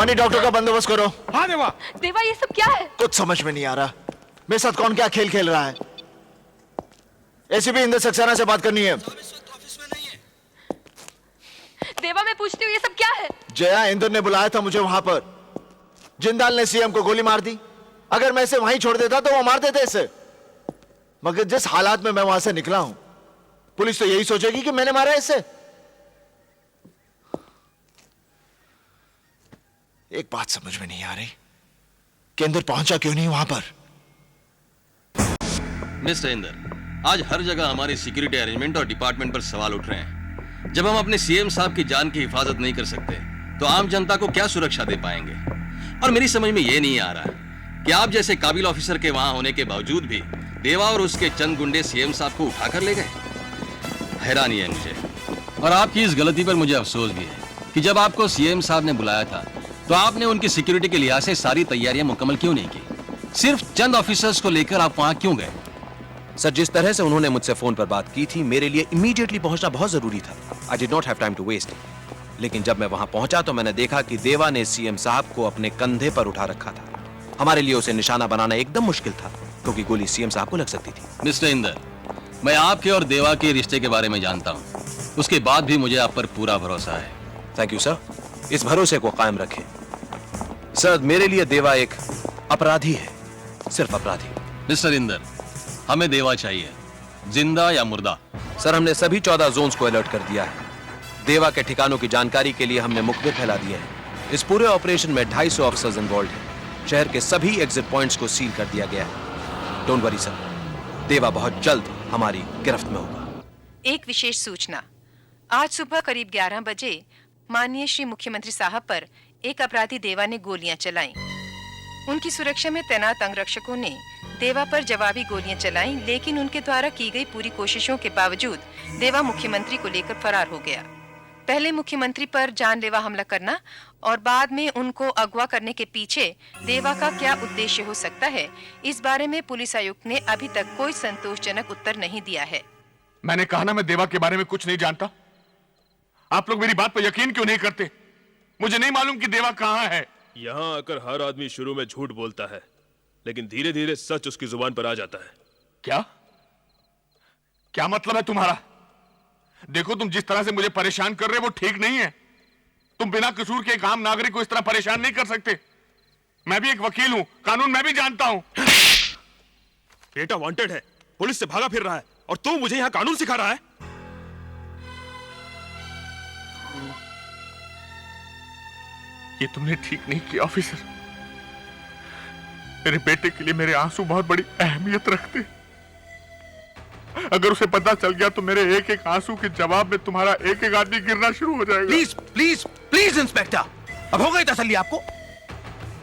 Money doctor का बंदोबस्त करो। हाँ देवा। देवा ये सब क्या है? कुछ समझ में नहीं आ रहा, मेरे साथ कौन क्या खेल खेल रहा है। एसीपी इंद्र सक्सेना से बात करनी है। देवा मैं पूछती हूँ ये सब क्या है? जया, इंद्र ने बुलाया था मुझे वहां पर। जिंदाल ने सीएम को गोली मार दी। अगर मैं इसे वहीं छोड़ देता तो वो मार देते इसे। मगर जिस हालात में मैं वहां से निकला हूं, पुलिस तो यही सोचेगी कि मैंने मारा इसे। एक बात समझ में नहीं आ रही कि इंद्र पहुंचा क्यों नहीं वहां पर। मिस्टर इंद्र, आज हर जगह हमारी सिक्योरिटी अरेंजमेंट और डिपार्टमेंट पर सवाल उठ रहे हैं। जब हम अपने सीएम साहब की जान की हिफाजत नहीं कर सकते तो आम जनता को क्या सुरक्षा दे पाएंगे। और मेरी समझ में यह नहीं आ रहा है कि आप जैसे काबिल ऑफिसर के वहां होने के बावजूद भी देवा और उसके चंद गुंडे सीएम साहब को उठाकर ले गए। हैरानी है मुझे, और आपकी इस गलती पर मुझे अफसोस भी है कि जब आपको सीएम साहब ने बुलाया था तो आपने उनकी सिक्योरिटी के लिहाज से सारी तैयारियां मुकम्मल क्यों नहीं की। सिर्फ चंद ऑफिसर्स को लेकर आप वहां क्यों गए? सर, जिस तरह से उन्होंने मुझसे फोन पर बात की थी, मेरे लिए इमीडिएटली पहुंचना बहुत जरूरी था। I did not have time to waste. लेकिन जब मैं वहां पहुंचा तो मैंने देखा कि देवा ने सीएम साहब को अपने कंधे पर उठा रखा था। हमारे लिए उसे निशाना बनाना एकदम मुश्किल था क्योंकि गोली सीएम साहब को लग सकती थी। मिस्टर इंदर, मैं आपके और देवा के रिश्ते के बारे में जानता हूं, उसके बाद भी मुझे आप पर पूरा भरोसा है। थैंक यू सर, इस भरोसे को कायम रखें। सर, मेरे लिए देवा एक अपराधी है, सिर्फ अपराधी। मिस्टर इंदर, हमें देवा चाहिए, जिंदा या मुर्दा। सर, हमने सभी 14 जोन्स को अलर्ट कर दिया है। देवा के ठिकानों की जानकारी के लिए हमने मुखबिर फैला दिए हैं। इस पूरे ऑपरेशन में 250 ऑफिसर्स इन्वॉल्व हैं। शहर के सभी एग्जिट पॉइंट्स को सील कर दिया गया है। डोंट वरी सर, देवा बहुत जल्द हमारी गिरफ्त में होगा। एक विशेष सूचना। आज सुबह करीब 11 बजे माननीय श्री मुख्यमंत्री साहब पर एक अपराधी देवा ने गोलियां चलाईं। उनकी सुरक्षा में तैनात अंगरक्षकों ने देवा पर जवाबी गोलियां चलाईं, लेकिन उनके द्वारा की गई पूरी कोशिशों के बावजूद देवा मुख्यमंत्री को लेकर फरार हो गया। पहले मुख्यमंत्री पर जानलेवा हमला करना और बाद में उनको अगवा करने के पीछे देवा का क्या उद्देश्य हो सकता है, इस बारे में पुलिस आयुक्त ने अभी तक कोई संतोषजनक उत्तर नहीं दिया है। मैंने कहा ना, मैं देवा के बारे में कुछ नहीं जानता। आप लोग मेरी बात पर यकीन क्यों नहीं करते? मुझे नहीं मालूम कि देवा कहां है। यहां आकर हर आदमी शुरू में झूठ बोलता है, लेकिन धीरे धीरे सच उसकी जुबान पर आ जाता है। क्या क्या मतलब है तुम्हारा? देखो, तुम जिस तरह से मुझे परेशान कर रहे हो वो ठीक नहीं है। तुम बिना कसूर के एक आम नागरिक को इस तरह परेशान नहीं कर सकते। मैं भी एक वकील हूं, कानून मैं भी जानता हूं। बेटा वांटेड है, पुलिस से भागा फिर रहा है, और तू मुझे यहां कानून सिखा रहा है। ये तुमने ठीक नहीं किया ऑफिसर। मेरे बेटे के लिए मेरे आंसू बहुत बड़ी अहमियत रखते। अगर उसे पता चल गया तो मेरे एक एक आंसू के जवाब में तुम्हारा एक एक आदमी गिरना शुरू हो जाएगा। प्लीज प्लीज प्लीज इंस्पेक्टर, अब हो गई तसल्ली आपको?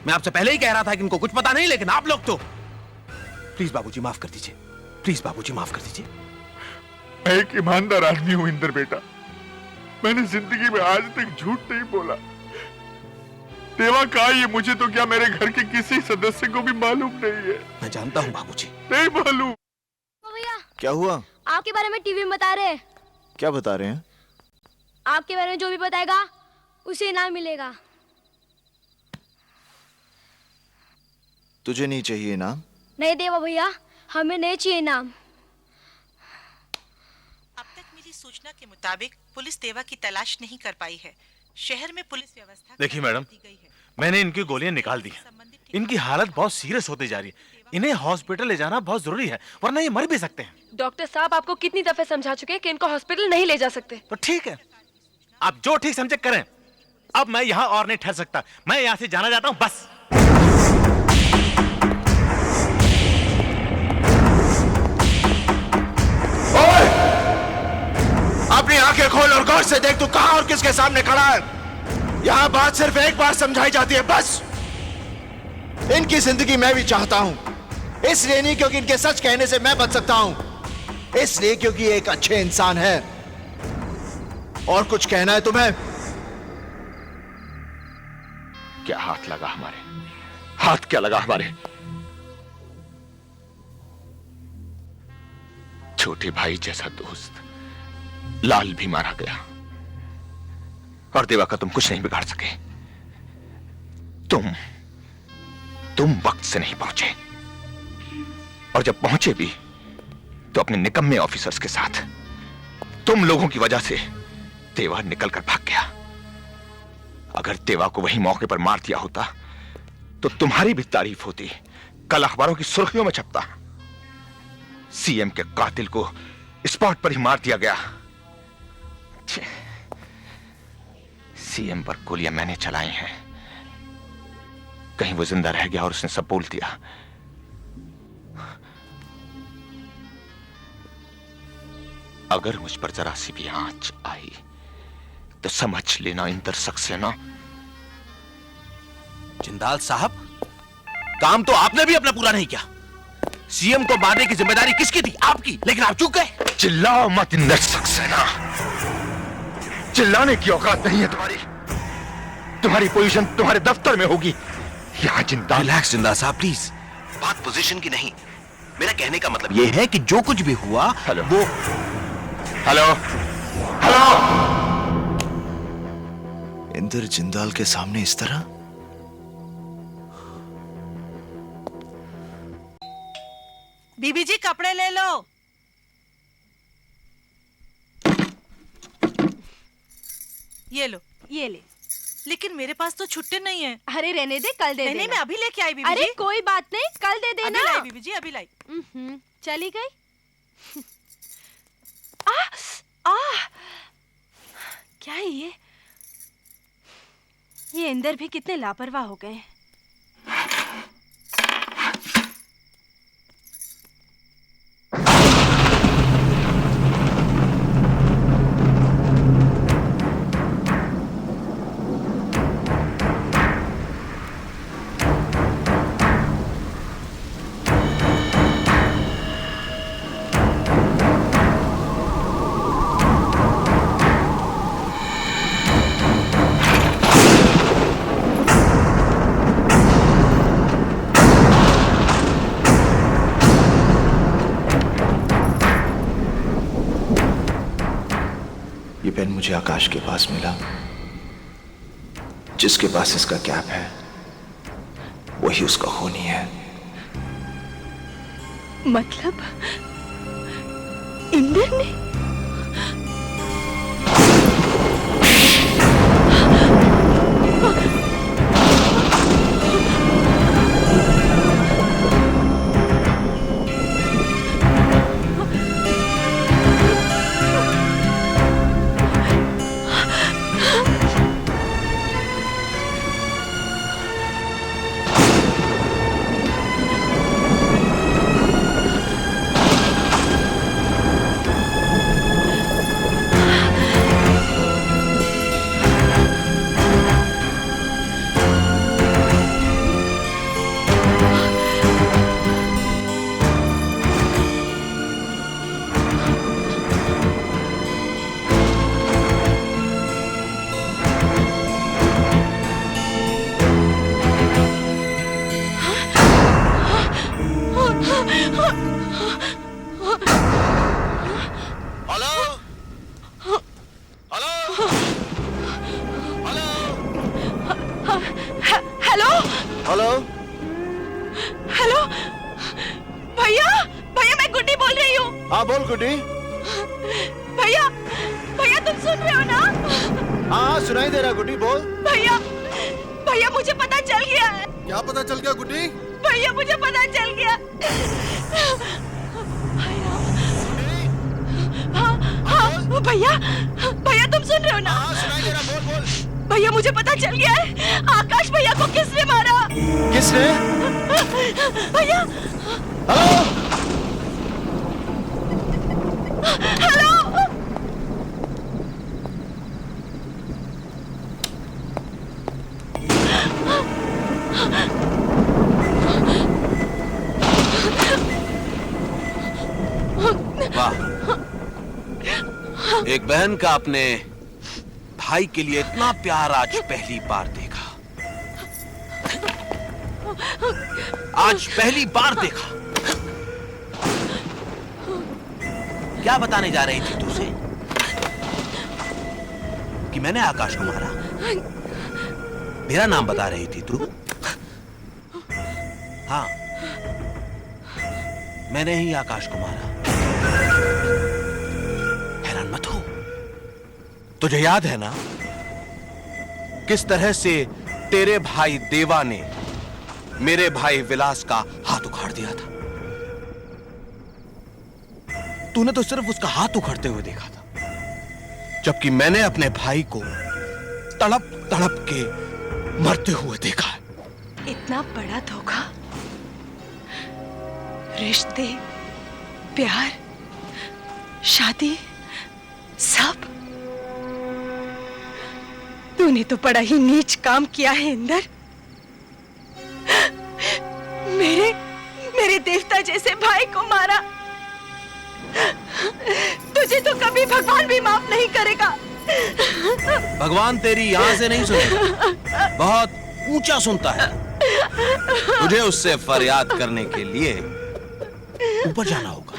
मैं आपसे पहले ही कह रहा था कि इनको कुछ पता नहीं, लेकिन आप लोग तो। प्लीज बाबूजी माफ कर दीजिए, प्लीज बाबूजी माफ कर दीजिए। मैं एक ईमानदार आदमी हूं इंदर बेटा। मैंने जिंदगी में आज तक झूठ नहीं बोला। देवा कहा, ये मुझे तो क्या मेरे घर के किसी सदस्य को भी मालूम नहीं है। मैं जानता हूं बाबूजी। नहीं मालूम। भैया, क्या हुआ? आपके बारे में टीवी में बता रहे हैं। क्या बता रहे हैं? आपके बारे में जो भी बताएगा उसे इनाम मिलेगा। तुझे नहीं चाहिए इनाम? नहीं देवा भैया, हमें नहीं चाहिए इनाम। अब तक मिली सूचना के मुताबिक पुलिस देवा की तलाश नहीं कर पाई है। शहर में पुलिस व्यवस्था देखिए मैडम, मैंने इनकी गोलियां निकाल दी हैं। इनकी हालत बहुत सीरियस होती जा रही है। इन्हें हॉस्पिटल ले जाना बहुत जरूरी है, वरना ये मर भी सकते हैं। डॉक्टर साहब आपको कितनी दफे समझा चुके हैं कि इनको हॉस्पिटल नहीं ले जा सकते। तो ठीक है, आप जो ठीक समझे करें। अब मैं यहाँ और नहीं ठहर सकता, मैं यहाँ से जाना चाहता हूँ बस। अपनी आंखें खोल और गौर से देख, तू कहां और किसके सामने खड़ा है। यहां बात सिर्फ एक बार समझाई जाती है, बस। इनकी जिंदगी मैं भी चाहता हूं, इसलिए नहीं क्योंकि इनके सच कहने से मैं बच सकता हूं, इसलिए क्योंकि ये एक अच्छे इंसान है। और कुछ कहना है तुम्हें? क्या हाथ लगा हमारे? हाथ क्या लगा हमारे? छोटे भाई जैसा दोस्त लाल भी मारा गया, और देवा का तुम कुछ नहीं बिगाड़ सके। तुम वक्त से नहीं पहुंचे, और जब पहुंचे भी तो अपने निकम्मे ऑफिसर्स के साथ। तुम लोगों की वजह से देवा निकलकर भाग गया। अगर देवा को वही मौके पर मार दिया होता तो तुम्हारी भी तारीफ होती, कल अखबारों की सुर्खियों में छपता। सीएम के कातिल को स्पॉट पर ही मार दिया गया। सीएम पर गोलियां मैंने चलाई हैं, कहीं वो जिंदा रह गया और उसने सब बोल दिया। अगर मुझ पर जरा सी भी आंच आई तो समझ लेना इंदर सक्सेना। जिंदाल साहब, काम तो आपने भी अपना पूरा नहीं किया। सीएम को मारने की जिम्मेदारी किसकी थी? आपकी, लेकिन आप चूक गए। चिल्लाओ मत इंदर सक्सेना, चिल्लाने की औकात नहीं है तुम्हारी। तुम्हारी पोजीशन तुम्हारे दफ्तर में होगी, यहां जिंदाल। रिलैक्स जिंदाल साहब प्लीज, बात पोजीशन की नहीं। मेरा कहने का मतलब यह है कि जो कुछ भी हुआ हेलो वो हेलो हेलो इंदर जिंदाल के सामने इस तरह? बीबी जी कपड़े ले लो। ये लो। ये ले। लेकिन मेरे पास तो छुट्टे नहीं है। अरे रहने दे, कल दे देना। नहीं, मैं अभी लेके आई बीबी जी। अरे कोई बात नहीं, कल दे देना। अभी लाई बीबी जी, अभी लाई। चली गई। क्या है ये? इंदर भी कितने लापरवाह हो गए। ये पेन मुझे आकाश के पास मिला, जिसके पास इसका कैप है वही उसका खूनी है। मतलब इंदर ने? हेलो हेलो भैया, भैया मैं गुड्डी बोल रही हूँ। हाँ बोल गुड्डी। भैया, भैया तुम सुन रहे हो ना? हाँ सुनाई दे रहा गुड्डी, बोल। भैया, भैया मुझे पता चल गया है। क्या पता चल गया गुड्डी? भैया मुझे पता चल गया। हाँ हाँ भैया, भैया तुम सुन रहे हो ना? हाँ सुनाई दे रहा, बोल बोल। भैया मुझे पता चल गया है, आकाश भैया को किसने मारा? किसने? भैया। Hello hello. वाह, एक बहन का अपने भाई के लिए इतना प्यार आज पहली बार देखा। आज पहली बार देखा। क्या बताने जा रही थी तुझे? कि मैंने आकाश को मारा? मेरा नाम बता रही थी तू? हाँ, मैंने ही आकाश को मारा। हैरान मत हो। तुझे याद है ना किस तरह से तेरे भाई देवा ने मेरे भाई विलास का हाथ उखाड़ दिया था? तूने तो सिर्फ उसका हाथ उखड़ते हुए देखा था, जबकि मैंने अपने भाई को तड़प तड़प के मरते हुए देखा है। इतना बड़ा धोखा, रिश्ते, प्यार, शादी, सब। तूने तो बड़ा ही नीच काम किया है इंदर। मेरे देवता जैसे भाई को मारा। तुझे तो कभी भगवान भी माफ नहीं करेगा। भगवान तेरी यहां से नहीं सुनेगा, बहुत ऊंचा सुनता है। तुझे उससे फरियाद करने के लिए ऊपर जाना होगा।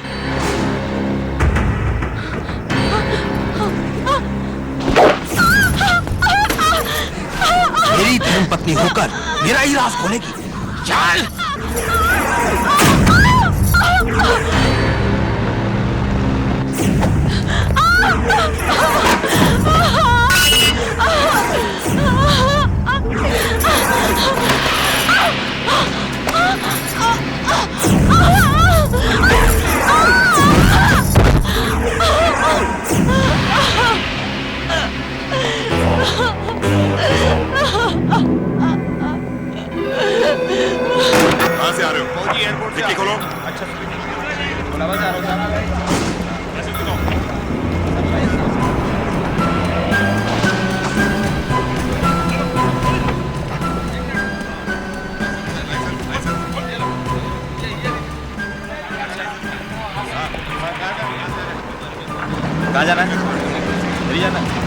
मेरी धर्म पत्नी होकर मेरा ही राज खोलेगी। चल। कहां से आ रहे हो? फौजी एयरपोर्ट से। खोलो। अच्छा कहाँ जाना है? दिल्ली जाना है?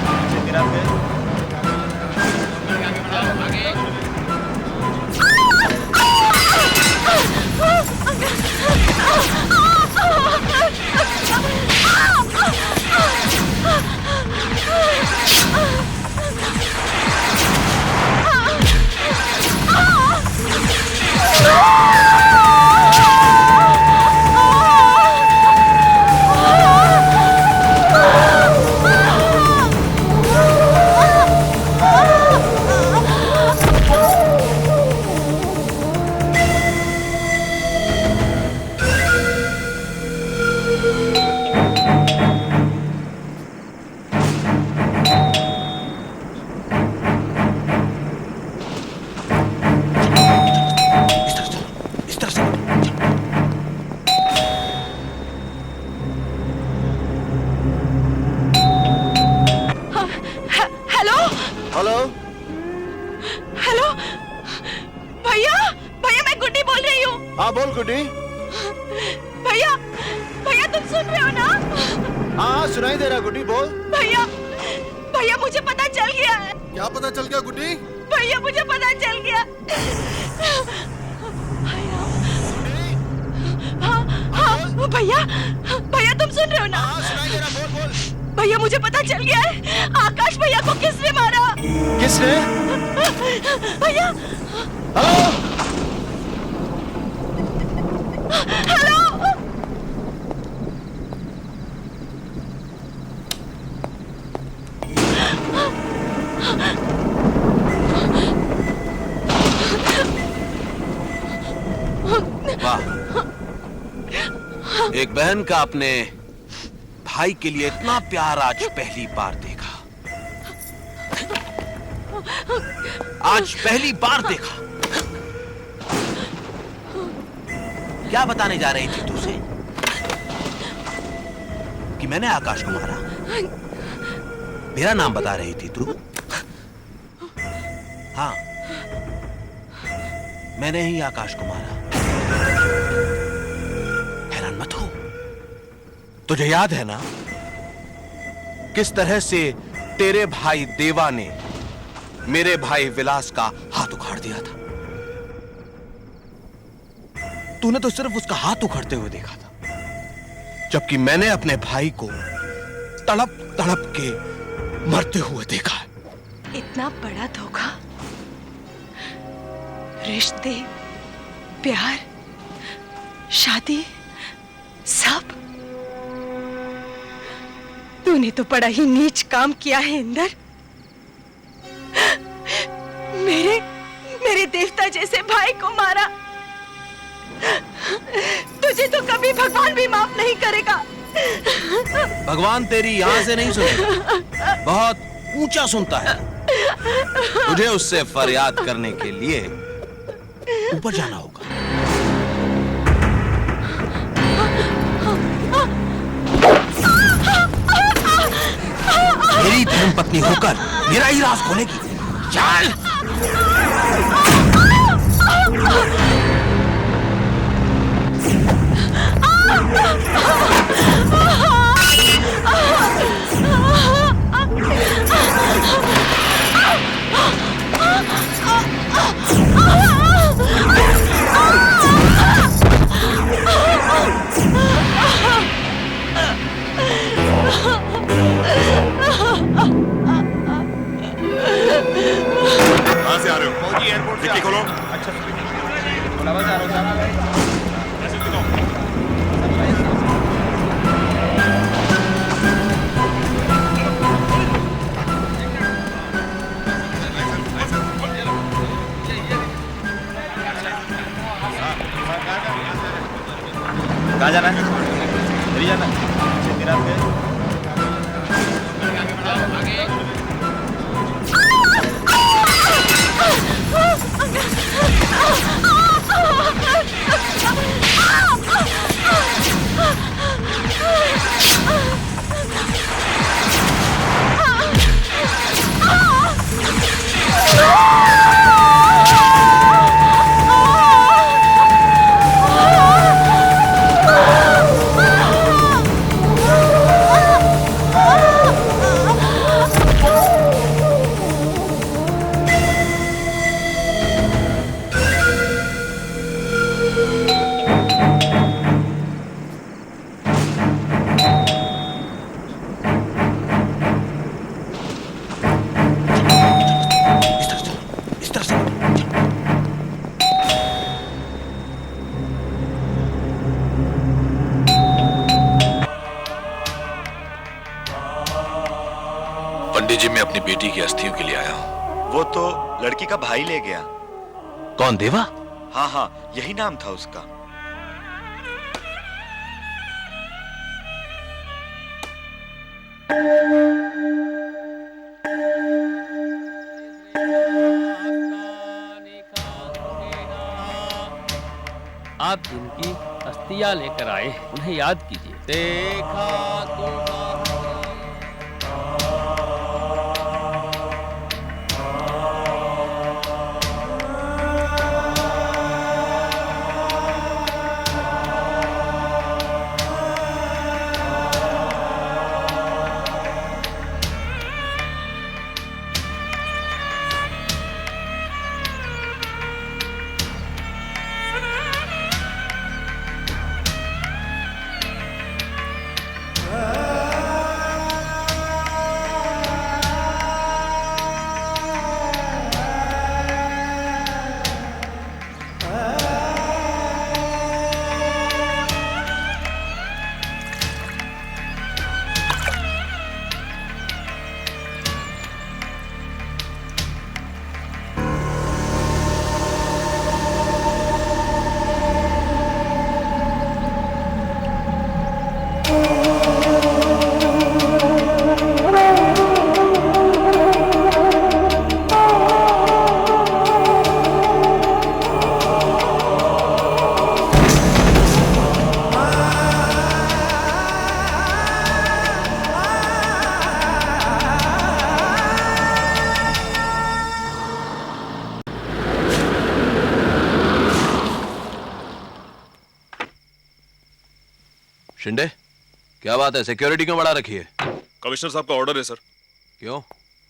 हाँ बोल गुड्डी। भैया भैया तुम सुन रहे हो ना? हाँ सुनाई दे रहा गुड्डी, बोल। भैया भैया मुझे पता चल गया है। क्या पता चल गया गुड्डी? भैया मुझे पता चल गया। हाँ भैया भैया तुम सुन रहे हो ना? हाँ सुनाई दे रहा, बोल बोल। भैया मुझे पता चल गया है, आकाश भैया को किसने मारा? किसने? भैया हेलो हेलो। वाह, एक बहन का अपने भाई के लिए इतना प्यार आज पहली बार देखा। आज पहली बार देखा। क्या बताने जा रही थी तुझे? कि मैंने आकाश को मारा? मेरा नाम बता रही थी तू? हाँ, मैंने ही आकाश को मारा। हैरान मत हो। तुझे याद है ना किस तरह से तेरे भाई देवा ने मेरे भाई विलास का हाथ उखाड़ दिया था? तूने तो सिर्फ उसका हाथ उखाड़ते हुए देखा था, जबकि मैंने अपने भाई को तड़प तड़प के मरते हुए देखा है। इतना बड़ा धोखा, रिश्ते, प्यार, शादी, सब। तूने तो बड़ा ही नीच काम किया है इंदर। मेरे देवता जैसे भाई को मारा। तुझे तो कभी भगवान भी माफ नहीं करेगा। भगवान तेरी यहां से नहीं सुनेगा, बहुत ऊंचा सुनता है। तुझे उससे फरियाद करने के लिए ऊपर जाना होगा। मेरी धर्मपत्नी होकर मेरा ही राज खोलेगी। चल। कहां से आ रहे हो? फौजी एयरपोर्ट से खोलो। अच्छा कहाँ जाना है? दिल्ली जाना है? पंडित जी, मैं अपनी बेटी की अस्थियों के लिए आया हूँ। वो तो लड़की का भाई ले गया। कौन, देवा? हाँ हाँ, यही नाम था उसका। आप जिनकी अस्थियां लेकर आए उन्हें याद कीजिए। देखा तो शिंदे, क्या बात है? सिक्योरिटी क्यों बढ़ा रखी है? कमिश्नर साहब का ऑर्डर है सर। क्यों,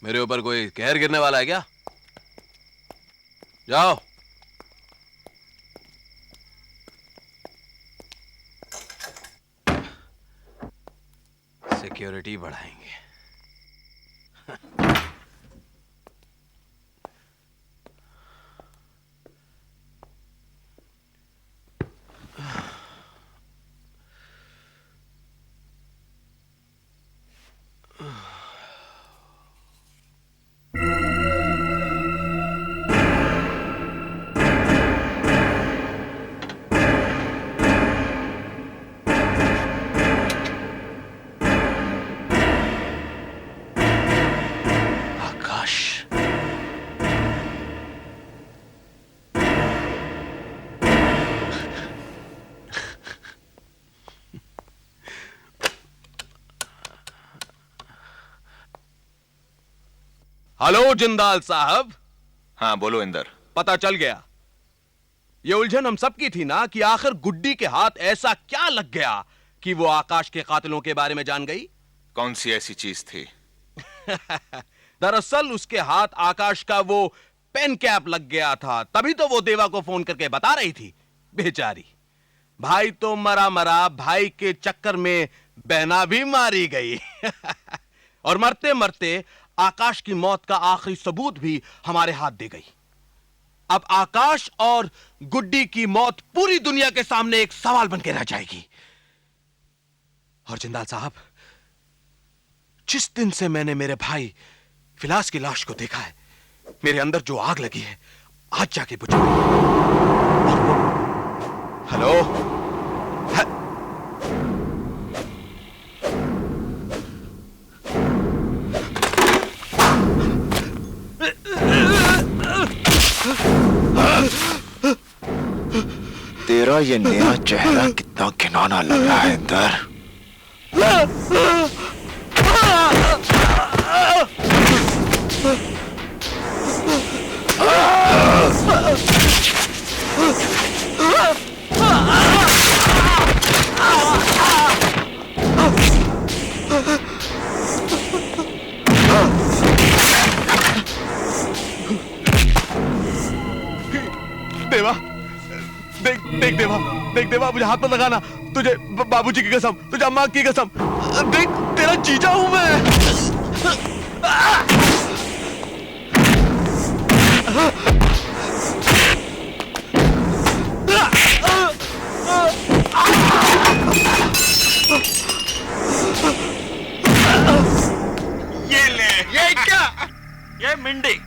मेरे ऊपर कोई कहर गिरने वाला है क्या? जाओ। सिक्योरिटी बढ़ाएंगे। हेलो जिंदाल साहब। हाँ बोलो इंदर। पता चल गया। ये उलझन हम सबकी थी ना कि आखिर गुड्डी के हाथ ऐसा क्या लग गया कि वो आकाश के कातिलों के बारे में जान गई। कौन सी ऐसी चीज थी? दरअसल उसके हाथ आकाश का वो पेन कैप लग गया था, तभी तो वो देवा को फोन करके बता रही थी। बेचारी भाई तो मरा मरा, भाई के चक्कर में बहना भी मारी गई। और मरते मरते आकाश की मौत का आखिरी सबूत भी हमारे हाथ दे गई। अब आकाश और गुड्डी की मौत पूरी दुनिया के सामने एक सवाल बन के रह जाएगी। और जिंदाल साहब, जिस दिन से मैंने मेरे भाई फिलास की लाश को देखा है, मेरे अंदर जो आग लगी है आज जाके बुझी। हेलो तेरा ये नया चेहरा कितना घिनौना लग रहा है इंदर। देवा, देख देवा, देख देवा, मुझे हाथ मत लगाना। तुझे बाबूजी की कसम, तुझे अम्मा की कसम, देख तेरा जीजा हूं मैं। ये ले। ये क्या? ये मिंडी।